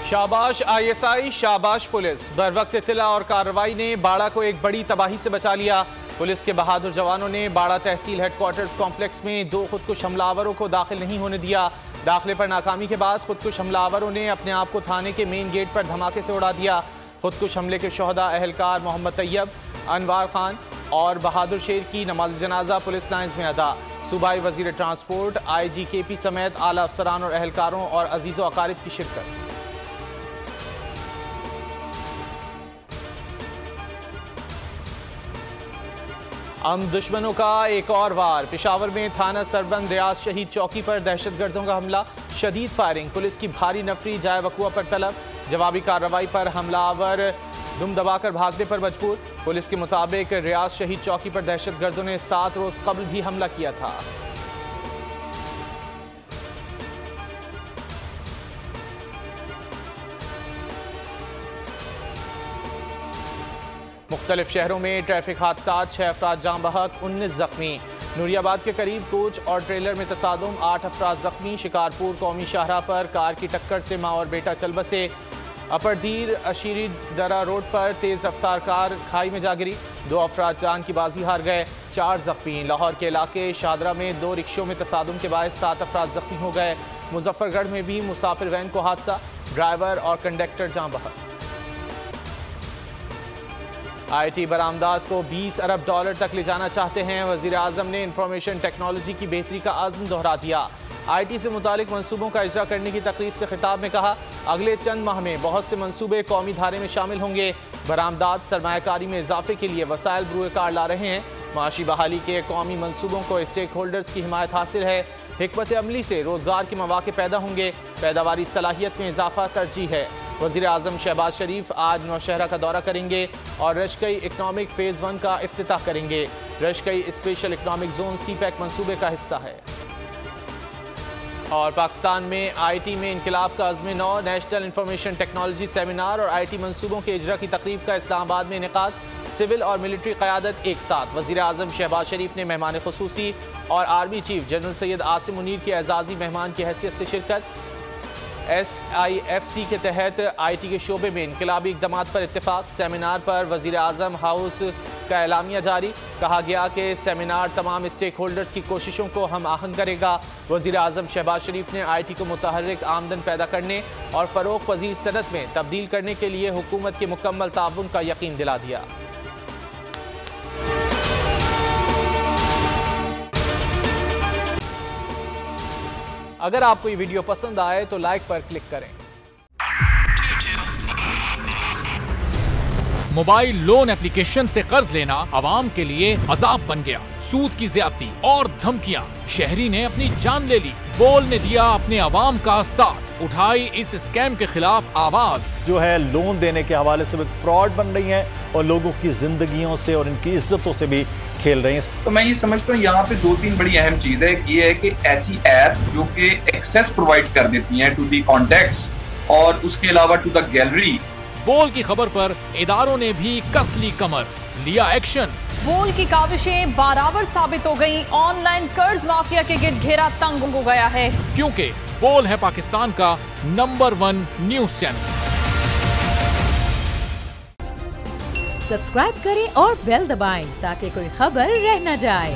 शाबाश ISI, शाबाश police. बर वक्त इत्तला और कार्रवाई ने बाड़ा को एक बड़ी तबाही से बचा लिया। पुलिस के बहादुर जवानों ने बाड़ा तहसील हेडक्वार्टर्स कॉम्प्लेक्स में 2 खुदकुश हमलावरों को दाखिल नहीं होने दिया। दाखिले पर नाकामी के बाद खुदकुश हमलावरों ने अपने आप को थाने के मेन गेट पर धमाके से उड़ा दिया। खुदकुश हमले के शोहदा अहलकार मोहम्मद तैयब, अनवार खान और बहादुर शेर की नमाज जनाजा पुलिस लाइन्स में अदा। सूबाई वजीर ट्रांसपोर्ट IG KP समेत आला अफसरान और अहलकारों और अजीज़ो अकारिब की शिरकत। दुश्मनों का एक और वार। पेशावर में थाना सरबंद रियाज शहीद चौकी पर दहशतगर्दों का हमला, शदीद फायरिंग, पुलिस की भारी नफरी जाए वकुआ पर तलब। जवाबी कार्रवाई पर हमलावर दुम दबाकर भागने पर मजबूर। पुलिस के मुताबिक रियाज शहीद चौकी पर दहशतगर्दों ने 7 रोज कबल भी हमला किया था। मुख्तलिफ शहरों में ट्रैफिक हादसा, 6 अफराद जाम बहक, 19 जख्मी। नूरियाबाद के करीब कोच और ट्रेलर में तसादुम, 8 अफराद जख्मी। शिकारपुर कौमी शाहराह पर कार की टक्कर से माँ और बेटा चल बसे। अपरदीर अशीरी दरा रोड पर तेज रफ्तार कार खाई में जा गिरी, 2 अफराद जान की बाजी हार गए, 4 जख्मी। लाहौर के इलाके शादरा में 2 रिक्शों में तसादुम के बायस 7 अफराद जख्मी हो गए। मुजफ्फरगढ़ में भी मुसाफिर वैन को हादसा, ड्राइवर और कंडक्टर जाम बहक। IT बरामदात को $20 अरब तक ले जाना चाहते हैं। वज़ीर आज़म ने इंफॉर्मेशन टेक्नोलॉजी की बेहतरी का आज़म दोहरा दिया। IT से मुतालिक मंसूबों का इजरा करने की तकरीब से खिताब में कहा, अगले चंद माह में बहुत से मंसूबे कौमी धारे में शामिल होंगे। बरामदात सरमायाकारी में इजाफे के लिए वसाइल बरूए कार ला रहे हैं। माशी बहाली के कौमी मंसूबों को स्टेक होल्डर्स की हिमायत हासिल है। हिकमत अमली से रोजगार के मौके पैदा होंगे। पैदावारी सलाहियत में इजाफा तरजीह है। वज़ीर आज़म शहबाज शरीफ आज नौशहरा का दौरा करेंगे और रशकई इकनॉमिक फेज़ 1 का इफ्तिताह करेंगे। रशकई स्पेशल इकनॉमिक जोन CPEC मंसूबे का हिस्सा है। और पाकिस्तान में IT में इनकलाब का अज़्म नौ, नेशनल इंफॉर्मेशन टेक्नोलॉजी सेमिनार और IT मंसूबों के इजरा की तकरीब का इस्लामाबाद में इनेकाद। सिविल और मिलिट्री क़यादत एक साथ। वज़ीर आज़म शहबाज शरीफ ने मेहमान खुसूसी और army chief general Syed Asim Munir के एजाज़ी मेहमान की हैसियत से शिरकत। SIFC के तहत IT के शोबे में इनकलाबी इक़दामात पर इत्तेफाक। सेमिनार पर वज़ीर आज़म हाउस का एलामिया जारी। कहा गया कि सेमिनार तमाम स्टेक होल्डर्स की कोशिशों को हम आहंग करेगा। वज़ीर आज़म शहबाज शरीफ ने IT को मुतहर्रिक आमदन पैदा करने और फ़रोग़ पज़ीर सनत में तब्दील करने के लिए हुकूमत के मुकम्मल ताउन का यकीन दिला दिया। अगर आपको ये वीडियो पसंद आए तो लाइक पर क्लिक करें। मोबाइल लोन एप्लीकेशन से कर्ज लेना आवाम के लिए अजाब बन गया। सूद की ज्यादती और धमकियां, शहरी ने अपनी जान ले ली। बोल ने दिया अपने आवाम का साथ, उठाई इस स्कैम के खिलाफ आवाज। जो है लोन देने के हवाले से फ्रॉड बन रही हैं और लोगों की जिंदगियों से और इनकी इज्जतों से भी खेल रहे हैं। तो मैं ये समझता हूँ यहाँ पे 2-3 बड़ी अहम चीज है। ये है कि ऐसी एप्स जो कि एक्सेस प्रोवाइड कर देती हैं टू दी कॉन्टैक्ट्स और उसके अलावा टू द गैलरी। बोल की खबर पर इदारों ने भी कस ली कमर, लिया एक्शन। बोल की काविशें बराबर साबित हो गई। ऑनलाइन कर्ज माफिया के गिर्द घेरा तंग हो गया है, क्योंकि बोल है पाकिस्तान का नंबर 1 न्यूज चैनल। सब्सक्राइब करें और बेल दबाएं ताकि कोई खबर रह न जाए।